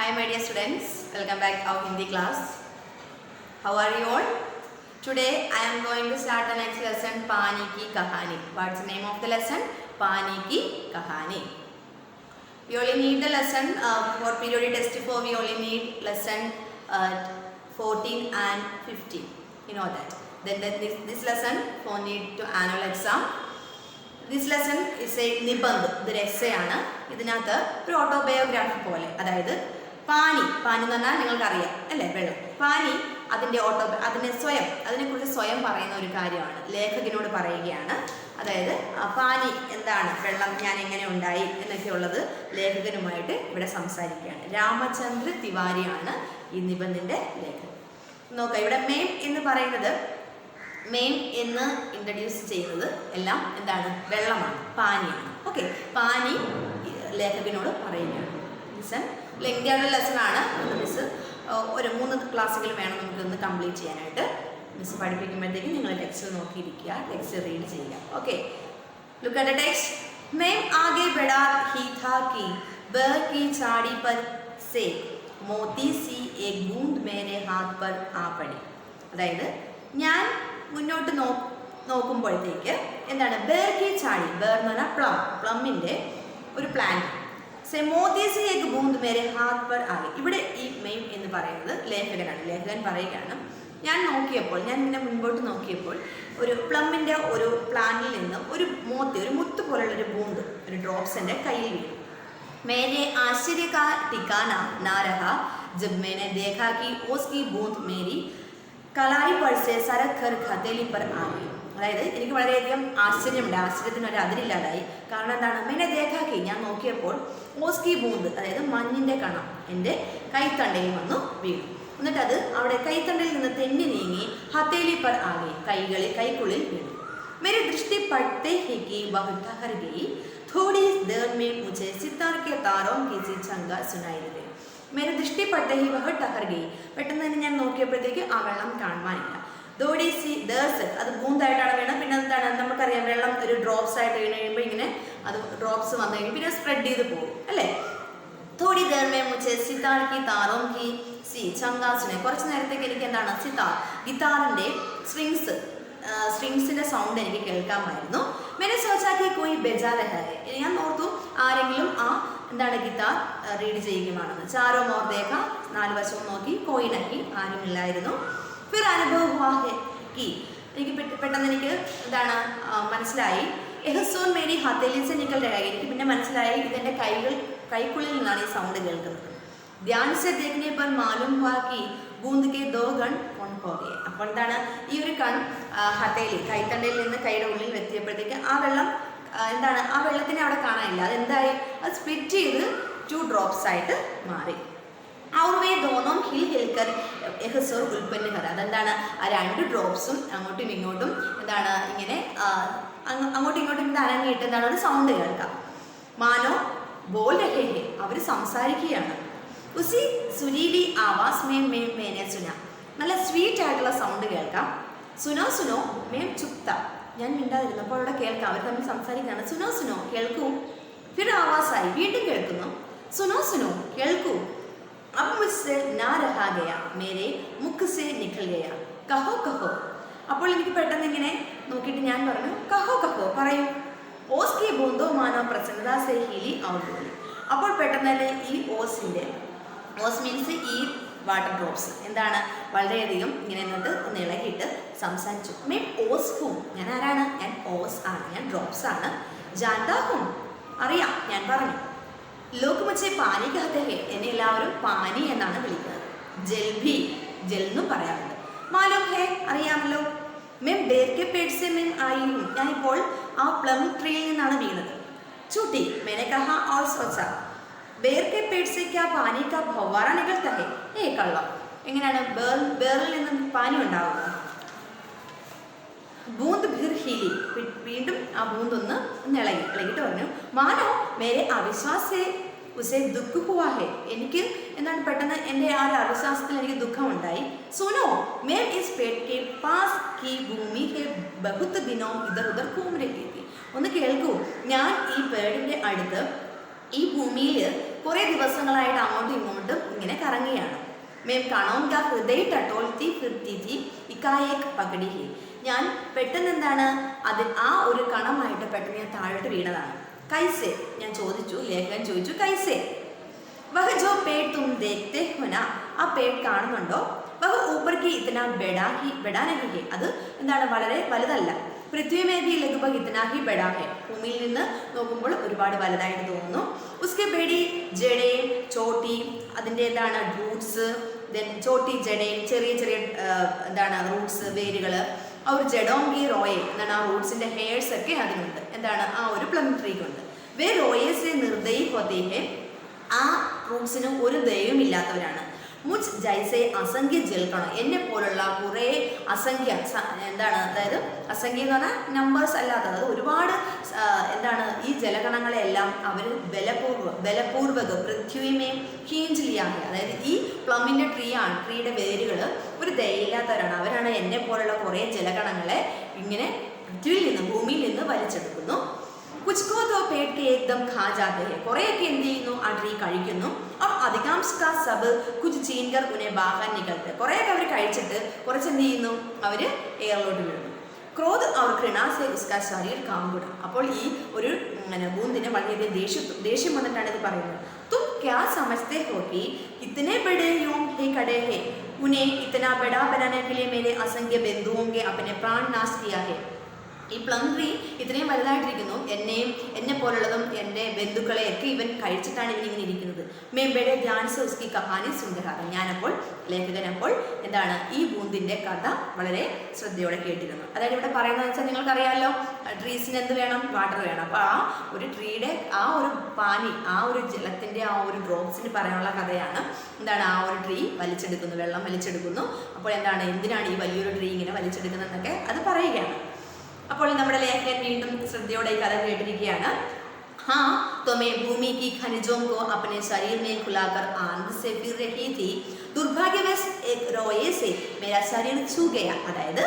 Hi my dear students, welcome back our Hindi class. How are you all? Today I am going to start the next lesson, Pani Ki Kahani. What's the name of the lesson? Pani Ki Kahani. We only need the lesson for periodic test 4. We only need lesson 14 and 15. You know that. Then this lesson for need to annual exam. This lesson is a Nibandh. ഇതൊരു essay ആണ്. ഇതിനകത്ത് ഒരു autobiography പോലെ, അതായത് പാനി എന്ന് പറഞ്ഞാൽ നിങ്ങൾക്കറിയാം അല്ലേ, വെള്ളം. പാനി അതിനെക്കുറിച്ച് സ്വയം പറയുന്ന ഒരു കാര്യമാണ്, ലേഖകനോട് പറയുകയാണ്. അതായത് പാനി എന്താണ്, വെള്ളം ഞാൻ എങ്ങനെ ഉണ്ടായി എന്നൊക്കെ ഉള്ളത് ലേഖകനുമായിട്ട് ഇവിടെ സംസാരിക്കുകയാണ്. രാമചന്ദ്ര തിവാരിയാണ് ഈ നിബന്ധിൻ്റെ ലേഖകൻ. നോക്കാം, ഇവിടെ മെയിൻ എന്ന് പറയുന്നത്, മെയിൻ എന്ന് ഇൻട്രൊഡ്യൂസ് ചെയ്യുന്നത് എല്ലാം എന്താണ്, വെള്ളമാണ്, പാനിയാണ്. ഓക്കെ, പാനി ലേഖകനോട് പറയുകയാണ്. ലിസൺ, ലെങ്തിയുള്ള ലെസണാണ്. മിസ് ഒരു 3 ക്ലാസ്സുകൾ വേണം നമുക്കൊന്ന് കംപ്ലീറ്റ് ചെയ്യാനായിട്ട്. മിസ് പഠിപ്പിക്കുമ്പോഴത്തേക്കും നിങ്ങൾ ടെക്സ്റ്റ് നോക്കിയിരിക്കുക, ടെക്സ്റ്റ് റീഡ് ചെയ്യുക. Okay, look at the text. मैं आगे बढ़ा ही था कि बह की झाड़ी पर से मोती सी एक बूंद मेरे हाथ पर आ पड़ी. അതായത് ഞാൻ മുന്നോട്ട് നോക്കുമ്പോഴത്തേക്ക് എന്താണ്, ബേർ കി ചാടി, ബേർ എന്ന് പറഞ്ഞാൽ പ്ലമ്മിൻ്റെ ഒരു പ്ലാന്റ്. സെ മോത്തി സി ഏക് ബൂന്ദ് മേരെ ഹാത്ത് പർ ആയി. ഇവിടെ ഈ മെയിൻ എന്ന് പറയുന്നത് ലേഖകനാണ്. ലേഖകൻ പറയുകയാണ്, ഞാൻ മുൻപോട്ട് നോക്കിയപ്പോൾ ഒരു പ്ലമ്മിൻ്റെ ഒരു പ്ലാന്റിൽ നിന്നും ഒരു മുത്ത് പോലുള്ളൊരു ബൂന്ദ്, ഒരു ഡ്രോപ്സ് എൻ്റെ കയ്യിൽ വീണു. മേരെ ആശ്ചര്യ കാ ഠിക്കാന നാ രഹാ ജബ് मैंने देखा कि उसकी बूंद मेरी കലായി പഠിച്ച് സരഖർ ഖതേലി പർ ആയി. അതായത് എനിക്ക് വളരെയധികം ആശ്ചര്യമുണ്ട്, ആശ്ചര്യത്തിന് ഒരു അതിരില്ലാതായി. കാരണം എന്താണ്, മെന്നെ ദേഖാക്കി, ഞാൻ നോക്കിയപ്പോൾ ഓസ്കി ബൂന്ത്, അതായത് മഞ്ഞിൻ്റെ കണം എൻ്റെ കൈത്തണ്ടയിൽ വന്നു വീണു. എന്നിട്ട് അത് അവിടെ കൈത്തണ്ടയിൽ നിന്ന് തെന്നി നീങ്ങി ഹതേലി പർ ആകെ, കൈക്കുള്ളിൽ വീണു. मेरी दृष्टि पड़ते ही कि वह ठहर गई. थोड़ी देर में मुझे सितार के तारों की सी झंगा सुनाई दी. मेरी दृष्टि पड़ते ही वह ठहर गई. പെട്ടെന്ന് തന്നെ ഞാൻ നോക്കിയപ്പോഴത്തേക്ക് ആ വെള്ളം കാണുവാനില്ല. തോടി സി ദേഴ്സ്, അത് ബൂന്തായിട്ടാണ് വീണത്. പിന്നെ എന്താണ്, നമുക്കറിയാം വെള്ളം ഒരു ഡ്രോപ്സ് ആയിട്ട് വീണ് കഴിയുമ്പോൾ ഇങ്ങനെ അത് ഡ്രോപ്സ് വന്നു കഴിഞ്ഞാൽ പിന്നെ സ്പ്രെഡ് ചെയ്ത് പോകും അല്ലേ. തോടി ദേർ മേ മുझे സിതാർ की तारों की सी झंगा सुनाई. കുറച്ച് നേരത്തേക്ക് എനിക്ക് എന്താണ്, സിതാർ, ഗിത്താറിൻ്റെ സ്ട്രിങ്സിൻ്റെ സൗണ്ട് എനിക്ക് കേൾക്കാമായിരുന്നു. മെന്നെ സോച്ചാക്കി കോയി ബെജാ രഹാ ഹൈ. ഞാൻ ഓർത്തു ആരെങ്കിലും എന്താണ് ഗിത്താർ റീഡ് ചെയ്യുകയാണെന്ന്. ചാരോ മോർ ദേഖ, 4 വശവും നോക്കി, കോയിനാക്കി, ആരുമില്ലായിരുന്നു. ഫിർ അനുഭവം ഹുവാ ഹെ കി, എനിക്ക് പെട്ടെന്ന് എനിക്ക് എന്താണ് മനസ്സിലായി. എഹ്സോൻ മേരി ഹതേലി സെ നിക്കൽ രഹാ. എനിക്ക് പിന്നെ മനസ്സിലായി ഇതെൻ്റെ കൈക്കുള്ളിൽ നിന്നാണ് ഈ സൗണ്ട് കേൾക്കുന്നത്. ധ്യാൻ സെ ദേഖ്നെ പർ മാലൂം ഹുവാ കി ബൂന്ദ് കെ 2 ഗൺ കൊൺ ഹോ ഗയെ. അപ്പോൾ എന്താണ്, ഈ ഒരു ഹതേലി കൈത്തണ്ടയിൽ നിന്ന് കൈയുടെ ഉള്ളിൽ എത്തിയപ്പോഴത്തേക്ക് ആ വെള്ളം എന്താണ്, ആ വെള്ളത്തിനെ അവിടെ കാണാനില്ല. അതെന്തായി, അത് സ്പ്ലിറ്റ് ചെയ്ത് 2 ഡ്രോപ്സ് ആയിട്ട് മാറി. ഔർവേ ദോനോം ഹിൽ ഹിൽക്കർ എഹ്സോർ ഉൽപ്പന്ന കഥ. അതെന്താണ്, ആ 2 ഡ്രോപ്സും അങ്ങോട്ടും ഇങ്ങോട്ടും എന്താണ് ഇങ്ങനെ അങ്ങോട്ടും ഇങ്ങോട്ടും ഇത് അനങ്ങിയിട്ട് എന്താണ് ഒരു സൗണ്ട് കേൾക്കാം. മാനോ ബോൾ രഹേ ഹെ, അവർ സംസാരിക്കുകയാണ്. ഉസി സുരീലി ആവാസ് മേനെ സുന, നല്ല സ്വീറ്റ് ആയിട്ടുള്ള സൗണ്ട് കേൾക്കാം. സുനോ മേം ചുപ്ത, ഞാൻ മിണ്ടാതിരുന്നപ്പോൾ അവിടെ കേൾക്കാം, അവർ തമ്മിൽ സംസാരിക്കുകയാണ്. സുനോ കേൾക്കൂ. ഫിർ ആവാസായി, വീണ്ടും കേൾക്കുന്നു. സുനോ കേൾക്കൂ. अब मुझसे ना रहा गया, मेरे मुख से निकल गया, कहो. അപ്പോൾ എനിക്ക് പെട്ടെന്ന് ഇങ്ങനെ നോക്കിയിട്ട് ഞാൻ പറഞ്ഞു, കഹോ പറയൂ. ഓസ് കി ബൂന്തോ മാനോ പ്രസന്നത സെ ഹീലി ഔർ ബോലി. അപ്പോൾ പെട്ടെന്ന് തന്നെ ഈ ഓസ് മീൻസ് ഈ വാട്ടർ ഡ്രോപ്സ് എന്താണ്, വളരെയധികം ഇങ്ങനെ നിന്നിട്ട് ഒന്ന് ഇളകിയിട്ട് സംസാരിച്ചു. മീൻ ഓസ് ഹും, ഞാൻ ആരാണ്, ഞാൻ ഓസ് ആണ്, ഞാൻ ഡ്രോപ്സ് ആണ്. ജാൻഡാ ഹും, അറിയാം, ഞാൻ പറഞ്ഞു. ലോക് മുझे പാനി कहते हैं, എന്നെ എല്ലാവരും പാനി എന്നാണ് വിളിക്കുന്നത്. ജൽ എന്നും പറയാറുണ്ട്. മാലൂം ഹേ, അറിയാമല്ലോ. मैं बेर के पेड़ से मैं आई हूँ, ഞാനിപ്പോൾ ആ പ്ലം ട്രീയിൽ നിന്നാണ് വീണത്. छूटी, मैंने कहा और सोचा. बेर के पेड़ से क्या पानी का फव्वारा निकलता है. കള്ളം, എങ്ങനെയാണ് ബേറിൽ നിന്ന് പാനി ഉണ്ടാവുന്നത്. ബൂന്ദ് ഭിർ ഹീലി, വീണ്ടും ആ ബൂന്ദ് ഒന്ന് ഇളകിയിട്ട് പറഞ്ഞു. മാനോ മേരെ അവിശ്വാസേ ഉസേ ദുഃഖ ഹുവാ ഹെ, എനിക്ക് എന്താണ് പെട്ടെന്ന് എൻ്റെ ആ ഒരു അവിശ്വാസത്തിൽ എനിക്ക് ദുഃഖമുണ്ടായി. സുനോ മേം ഇസ് പേട് കെ പാസ് കി ഭൂമി ഹെ ബഹുത് ദിനോ ഇധർ ഉധർ ഘൂം രഹി थी. ഒന്ന് കേൾക്കൂ, ഞാൻ ഈ പേടിൻ്റെ അടുത്ത് ഈ ഭൂമിയിൽ കുറേ ദിവസങ്ങളായിട്ട് അങ്ങോട്ടും ഇങ്ങോട്ടും मैं कणों का हृदय टटोलती फिरती थी इकाएक पकड़ी ही. ഞാൻ പെട്ടെന്ന് എന്താണ് അത് ആ ഒരു കണമായിട്ട് പെട്ടെന്ന് ഞാൻ താഴോട്ട് വീണതാണ്. കൈസെ ഞാൻ ചോദിച്ചു, ലേഖകൻ ചോദിച്ചു കൈസെ. വഹ ജോ പേട് തും ദേഖ്തേ ഹോ നാ, ആ പേട് കാണുന്നുണ്ടോ? വഹ ഊപ്പർ കി ഇതനാ ബഡാ നഹീ ഹൈ, അത് എന്താണ് വളരെ വലുതല്ല. Prithvi may Bhi ലഗ്ഭഗ് ഇതനാ he Bada high, ഭൂമിയിൽ നിന്ന് നോക്കുമ്പോൾ ഒരുപാട് വലുതായിട്ട് തോന്നുന്നു. ഉസ്കെ ബേഡി ജഡേം ചോട്ടി, അതിൻ്റെ എന്താണ് റൂട്ട്സ്, ദെൻ ചോട്ടി ജഡേം ചെറിയ ചെറിയ എന്താണ് റൂട്ട്സ് വേരുകൾ, ആ ഒരു ജഡോങ്കി റോയെ എന്താണ് ആ റൂട്ട്സിൻ്റെ ഹെയർസ് ഒക്കെ അതിനുണ്ട്, എന്താണ് ആ ഒരു പ്ലം ട്രീക്കുണ്ട്. വേ റോയേസെ നിർദ്ദയി ഹോത്തേഹെ, ആ റൂട്ട്സിന് ഒരു ദയവും ഇല്ലാത്തവരാണ്. മുച്ച് ജൈസെ അസംഖ്യ ജൽക്കണം, എന്നെ പോലുള്ള കുറേ അസംഖ്യ എന്താണ്, അതായത് അസംഖ്യ എന്ന് പറഞ്ഞാൽ നമ്പേഴ്സ് അല്ലാത്തത്, അത് ഒരുപാട് എന്താണ് ഈ ജലഗണങ്ങളെല്ലാം അവർ ബലപൂർവക പൃഥ്വിമേ ഹീഞ്ചിലിയാഹ, അതായത് ഈ പ്ലമ്മിൻ്റെ ട്രീയുടെ വേരുകൾ ഒരു ദയയില്ലാത്തവരാണ്. അവരാണ് എന്നെ പോലുള്ള കുറേ ജലഗണങ്ങളെ ഇങ്ങനെ പൃഥ്വിയിൽ നിന്ന് ഭൂമിയിൽ നിന്ന് വലിച്ചെടുക്കുന്നു. കുച്ച്കോ തോ പേട് കെ ഏകദം ഖാ ജാത്തെ ഹെ, കുറേയൊക്കെ എന്ത് ചെയ്യുന്നു ആ ട്രീ കഴിക്കുന്നു. അപ്പം അധികാംശ കാ സബ് കുച്ച് ചീൻകർ ഉനെ ബാഹർ നികൽത്തെ, കുറേയൊക്കെ അവർ കഴിച്ചിട്ട് കുറച്ച് എന്ത് ചെയ്യുന്നു അവർ എയറിലോട്ട് വീഴുന്നു. ക്രോധ് അവർ കൃണാസെ ഉസ്കാ ശരീർ കാമ്പുട, അപ്പോൾ ഈ ഒരു ബൂന്തിന് വളരെയധികം ദേഷ്യം വന്നിട്ടാണ് ഇത് പറയുന്നത്. തും ക്യാ സമജ്തേ ഹോ കി ഇത്തനെ ബഡേ യോം ഹേ കടേ ഹേ ഉനെ ഇത്തനാ ബഡാ ബനാനെ കെ ലിയെ മേരെ അസംഖ്യ ബന്ധുओं के अपने प्राण नाश किया है. ഈ പ്ലം ട്രീ ഇത്രയും വലുതായിട്ടിരിക്കുന്നു, എന്നെ പോലുള്ളതും എൻ്റെ ബന്ധുക്കളെയൊക്കെ ഇവൻ കഴിച്ചിട്ടാണ് ഇവൻ ഇങ്ങനെ ഇരിക്കുന്നത്. മേമ്പയുടെ ധ്യാൻസ് ഉസ്കി കഹാനി സുന്ദരാണ്. ഞാനപ്പോൾ ലേഖകൻ അപ്പോൾ എന്താണ് ഈ ബൂന്തിൻ്റെ കഥ വളരെ ശ്രദ്ധയോടെ കേട്ടിരുന്നു. അതായത് ഇവിടെ പറയുന്നത് വെച്ചാൽ നിങ്ങൾക്കറിയാമല്ലോ, ട്രീസിന് എന്ത് വേണം, വാട്ടർ വേണം. അപ്പോൾ ആ ഒരു ട്രീയുടെ ആ ഒരു പാനി, ആ ഒരു ജലത്തിൻ്റെ ആ ഒരു ഡ്രോപ്സിന് പറയാനുള്ള കഥയാണ് എന്താണ് ആ ഒരു ട്രീ വലിച്ചെടുക്കുന്നു, വെള്ളം വലിച്ചെടുക്കുന്നു. അപ്പോൾ എന്താണ് എന്തിനാണ് ഈ വലിയൊരു ട്രീ ഇങ്ങനെ വലിച്ചെടുക്കുന്നതെന്നൊക്കെ അത് പറയുകയാണ്. അപ്പോൾ നമ്മുടെ ലേഖകൻ വീണ്ടും ശ്രദ്ധയോടെ ഈ കഥ കേട്ടിരിക്കുകയാണ്. हाँ तो मैं भूमि की खनिजों को अपने शरीर में खुलाकर आनंद से फिर रही थी. दुर्भाग्यवश एक रोए से मेरा शरीर छू गया. അതായത്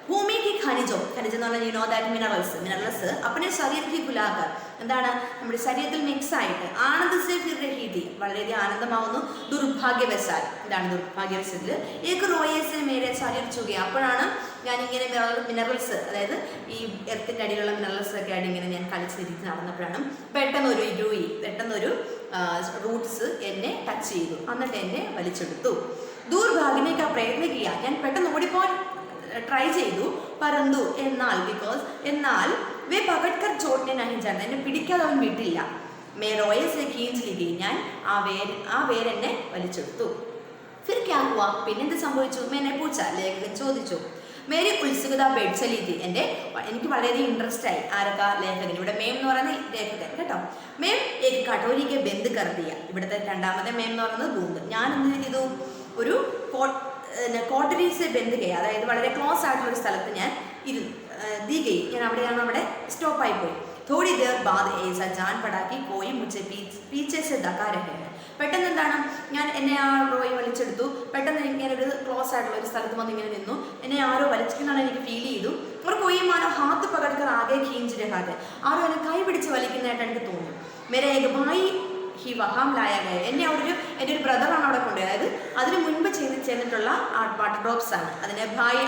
ഭൂമിക്ക് ഖനിജം എന്ന് പറഞ്ഞാൽ യു നോ ദാറ്റ് മിനറൽസ് अपने शरीर की खुलाकर, എന്താണ് നമ്മുടെ ശരീരത്തിൽ മിക്സ് ആയിട്ട് ആനന്ദ സെ ഫിർ രഹി ഥി, വളരെയധികം ആനന്ദമാവുന്നു. ദുർഭാഗ്യവശാൽ, എന്താണ് ദുർഭാഗ്യവശത്തിൽ ഏക റോയേസ് മേരെ ശരീർ ചുക, അപ്പോഴാണ് ഞാനിങ്ങനെ മിനറൽസ്, അതായത് ഈ എർത്തിൻ്റെ അടിയിലുള്ള മിനറൽസ് ഒക്കെ ആയിട്ട് ഇങ്ങനെ ഞാൻ കളിച്ചിരിച്ച് നടന്നപ്പോഴാണ് പെട്ടെന്നൊരു റൂട്ട്സ് എന്നെ ടച്ച് ചെയ്തു, എന്നിട്ട് എന്നെ വലിച്ചെടുത്തു. ദൂർഭാഗ്യനേക്കാ പ്രയത്നിക്കുക, ഞാൻ പെട്ടെന്ന് ഓടിപ്പോൻ ട്രൈ ചെയ്തു. പരന്തു എന്നാൽ വേ പകട്കർ ചോട്ടിനെ നഹിച്ചാണ്, എന്നെ പിടിക്കാതെ അവൻ വിട്ടില്ല. മേ റോയസെ കീഞ്ചിലിരി, ഞാൻ ആ വേരെന്നെ വലിച്ചെടുത്തു. ഫിർ ക്യാ ഹുവാ, പിന്നെന്ത് സംഭവിച്ചു? മേനെ പൂച്ച, ലേഖകൻ ചോദിച്ചു. മേരി ഉത്സുകത ബെഡ്സലീതി, എനിക്ക് വളരെയധികം ഇൻട്രസ്റ്റ് ആയി. ആരൊക്കെ? ലേഖകൻ. ഇവിടെ മേം എന്ന് പറയുന്നത് ലേഖകൻ കേട്ടോ. മേം ഏക് കടോരിക്ക് ബന്ദ് കർദിയ, ഇവിടുത്തെ രണ്ടാമത്തെ മേം എന്ന് പറയുന്നത് ബൂന്ത്. ഞാൻ എന്ത് ചെയ്തു, ഒരു കോട്ടരീസ് ബന്ദ് ചെയ്യുക, അതായത് വളരെ ക്ലോസ് ആയിട്ടുള്ളൊരു സ്ഥലത്ത് ഞാൻ ഞാൻ അവിടെ സ്റ്റോപ്പായി പോയി. थोड़ी देर बाद ऐसा जान पड़ा कि कोई मुझे पीछे से धक्का रहे हैं. പെട്ടെന്ന് എന്താണ് ഞാൻ എന്നെ ആ റോയി വലിച്ചെടുത്തു. പെട്ടെന്ന് ഇങ്ങനെ ഒരു ക്ലോസ് ആയിട്ടുള്ള ഒരു സ്ഥലത്ത് വന്ന് ഇങ്ങനെ നിന്നു. എന്നെ ആരോ വലിക്കുന്നതാണ് എനിക്ക് ഫീൽ ചെയ്തു. ഒരു കൊയ്യുമാനോ ഹാത്ത് പകർക്കർ ആകെ ഖീഞ്ച് രഹാതെ, ആരോ എന്നെ കൈ പിടിച്ച് വലിക്കുന്നതായിട്ട് എനിക്ക് തോന്നുന്നു. മേരെ ഏക ഭായി ഹി വഹാം ലായകയ, എൻ്റെ ഒരു ബ്രദറാണ് അവിടെ കൊണ്ടുപോയത്. അതായത് അതിന് മുൻപ് ചെയ്തിട്ടുള്ള ആ വാട്ടർ ഡ്രോപ്സ് ആണ് അതിനെ ഭായി,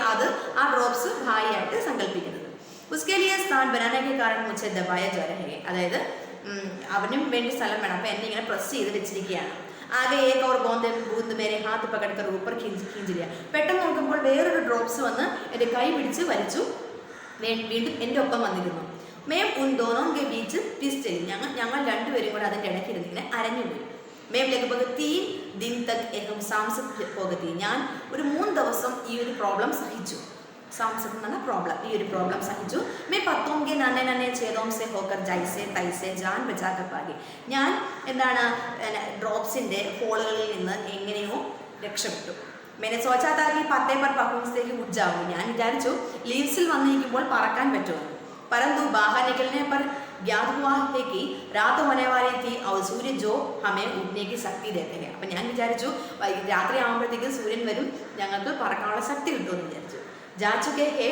ആ ഡ്രോപ്സ് ഭായി ആയിട്ട് സങ്കല്പിക്കുന്നത്. ഉസ്കെ ലിയെ സ്ഥാൻ ബനാനയ്ക്ക് കാരണം മുച്ചേ ദബായ ജ്വരഹേ, അതായത് അവനും വേണ്ടി സ്ഥലം വേണം, അപ്പോൾ എന്നെ ഇങ്ങനെ പ്രസ് ചെയ്ത് വെച്ചിരിക്കുകയാണ്. ആകെ ഏക ഓർ ബൂന്ത് മേരെ ഹാത്ത് പകർക്കർ ഊപ്പർ ഖീഞ്ചിരിയ, പെട്ടെന്ന് നോക്കുമ്പോൾ വേറൊരു ഡ്രോപ്സ് വന്ന് എൻ്റെ കൈ പിടിച്ച് വലിച്ചു, വീണ്ടും എൻ്റെ ഒപ്പം വന്നിരുന്നു. മേം ഉൻ ദോനോം കെ ബീച്ച് പിസ്റ്റലി, ഞങ്ങൾ രണ്ടുപേരും കൂടെ അതിൻ്റെ ഇടയ്ക്കിരുന്ന് ഇങ്ങനെ അരഞ്ഞുപോയി. മേം ലഗ്ഭഗ് 3 दिन तक ഏകം സാംസക് പോകത്തി, ഞാൻ ഒരു 3 ദിവസം ഈ ഒരു പ്രോബ്ലം സഹിച്ചു. സാംസക് എന്ന് പറഞ്ഞ പ്രോബ്ലം, ഈ ഒരു പ്രോബ്ലം സഹിച്ചു. മേ പത്തോങ്കെ നന്നെ ഛേദോം സെ ഹോക്കർ ജൈസെ തൈസെ ജാൻ ബച്ചാക്കർ പാകി, ഞാൻ എന്താണ് ഡ്രോപ്സിൻ്റെ ഹോളുകളിൽ നിന്ന് എങ്ങനെയോ രക്ഷപ്പെട്ടു. മേനെ സോച്ചാത്താക്കി 10 पर പഹുൻസേക്ക് ഉജ്ജാവും, ഞാൻ വിചാരിച്ചു ലീവ്സിൽ വന്നിരിക്കുമ്പോൾ പറക്കാൻ പറ്റുമോ. परंतु बाहर निकलने पर ज्ञात हुआ है कि रात होने वाली थी और सूर्य जो हमें उठने की शक्ति देते हैं. അപ്പം ഞാൻ വിചാരിച്ചു രാത്രി ആകുമ്പോഴത്തേക്ക് സൂര്യൻ വരും, ഞങ്ങൾക്ക് പറക്കാനുള്ള ശക്തി കിട്ടുമെന്ന് വിചാരിച്ചു. ജാച്ചുക്കെ ഹേ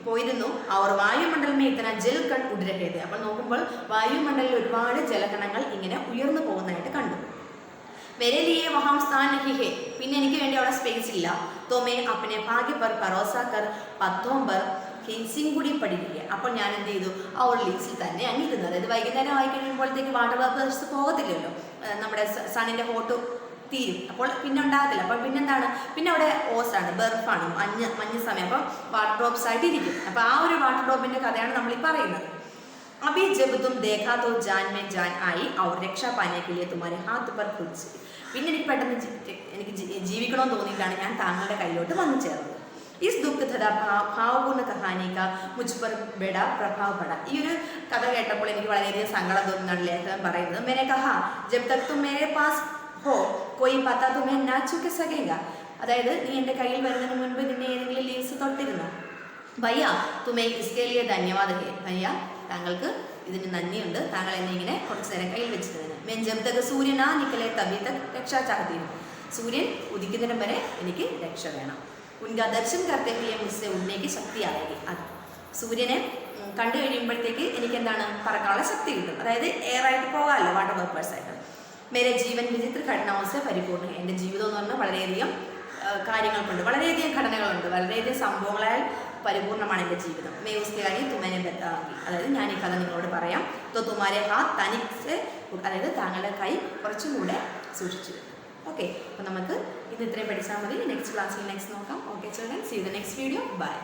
പോയിരുന്നു. അവർ വായുമണ്ഡലമേ ഇത്തന ജൽ കൺ ഉടരഹേത്, അപ്പോൾ നോക്കുമ്പോൾ വായുമണ്ഡലിൽ ഒരുപാട് ജലകണങ്ങൾ ഇങ്ങനെ ഉയർന്നു പോകുന്നതായിട്ട് കണ്ടു. मेरे लिए वहाँ स्थान नहीं है, പിന്നെ എനിക്ക് വേണ്ടി അവിടെ സ്പേസ് ഇല്ല. तो मैं अपने भाग्य पर भरोसा कर पत्तों पर ഹിൻസിങ് കൂടി പഠിക്കുക. അപ്പോൾ ഞാൻ എന്ത് ചെയ്തു, ആ ഒരു ലീവ്സിൽ തന്നെ അങ്ങിരുന്നു. അതായത് വൈകുന്നേരം ആയി കഴിയുമ്പോഴത്തേക്ക് വാട്ടർ വേപ്പേഴ്സ് പോകത്തില്ലല്ലോ, നമ്മുടെ സണ്ണിൻ്റെ ഹോട്ട് തീരും, അപ്പോൾ പിന്നെ ഉണ്ടാകത്തില്ല. അപ്പോൾ പിന്നെന്താണ്, പിന്നെ അവിടെ ഓസാണ്, ബർഫാണ്, മഞ്ഞ് സമയം, അപ്പോൾ വാട്ടർ ഡ്രോപ്സ് ആയിട്ട് ഇരിക്കും. അപ്പോൾ ആ ഒരു വാട്ടർ ഡ്രോപ്പിൻ്റെ കഥയാണ് നമ്മൾ ഈ പറയുന്നത്. अभी जब तुम देखा तो जान में जान आई और रक्षा पाने के लिए तुम्हारे हाथ पर खुद से. പിന്നെ എനിക്ക് പെട്ടെന്ന് എനിക്ക് ജീവിക്കണമെന്ന് തോന്നിയിട്ടാണ് ഞാൻ താങ്കളുടെ കയ്യിലോട്ട് വന്നു ചേർന്നത്. ഇസ് ദുഃഖ തഥാ ഭാവപൂർണ്ണ കഹാനിക മുജ് പർ ബെഡ പ്രഭാവ് പട. ഈ ഒരു കഥ കേട്ടപ്പോൾ എനിക്ക് വളരെയധികം സങ്കടം തോന്നുന്നതാണ് ലേഖകൻ പറയുന്നത്. മേനെ കഹാ ജബ് തക് തും മേരെ പാസ് ഹോ കോയി പത്താ തുമേ നാ ചുക സകേഗ. അതായത് നീ എൻ്റെ കയ്യിൽ വരുന്നതിന് മുൻപ് നിന്നെ ഏതെങ്കിലും ലീവ്സ് തൊട്ടിരുന്നു. ഭയ്യ തുമേ ഇസ്കേ ലിയേ ധന്യവാദ് ഹേ. ഭയ്യ താങ്കൾക്ക് ഇതിന് നന്ദിയുണ്ട്, താങ്കൾ എന്നെ ഇങ്ങനെ കുറച്ച് നേരം കയ്യിൽ വെച്ചിരുന്നതിന്. मैं जब तक सूर्य ना निकले तभी तक रक्षा चाहती हूँ. സൂര്യൻ ഉദിക്കുന്നതിന് വരെ എനിക്ക് രക്ഷ വേണം. ഉൻകാ ദർശൻ करते हुए मुझसे उड़ने की शक्ति आएगी. അത് സൂര്യനെ കണ്ടു കഴിയുമ്പോഴത്തേക്ക് എനിക്ക് എന്താണ്, പറക്കാനുള്ള ശക്തി കിട്ടും. അതായത് എയറായിട്ട് പോകാമല്ലോ, വാട്ടർ വേപ്പേഴ്സായിട്ട്. മേരെ ജീവൻ വിചിത്ര ഘടനാവസ്ഥ പരിപൂർണ്ണ. എൻ്റെ ജീവിതം എന്ന് പറഞ്ഞാൽ വളരെയധികം കാര്യങ്ങൾ കൊണ്ട്, വളരെയധികം ഘടനകളുണ്ട്, വളരെയധികം സംഭവങ്ങളാൽ പരിപൂർണ്ണമാണ് എൻ്റെ ജീവിതം. മേ ഉസ്കെ കാര്യം തുമേനെ ബത്താക്കി. അതായത് ഞാൻ ഈ കഥ നിങ്ങളോട് പറയാം. തോ തുമാരെ ഹാത്ത് തനിച്ച്, അതായത് താങ്കളുടെ കൈ കുറച്ചും കൂടെ സൂക്ഷിച്ചു. ഓക്കെ, അപ്പോൾ നമുക്ക് ഇന്ന് ഇത്രയും പഠിച്ചാൽ മതി. നെക്സ്റ്റ് ക്ലാസ്സിൽ നെക്സ്റ്റ് നോക്കാം. Okay children, see you the next video. By.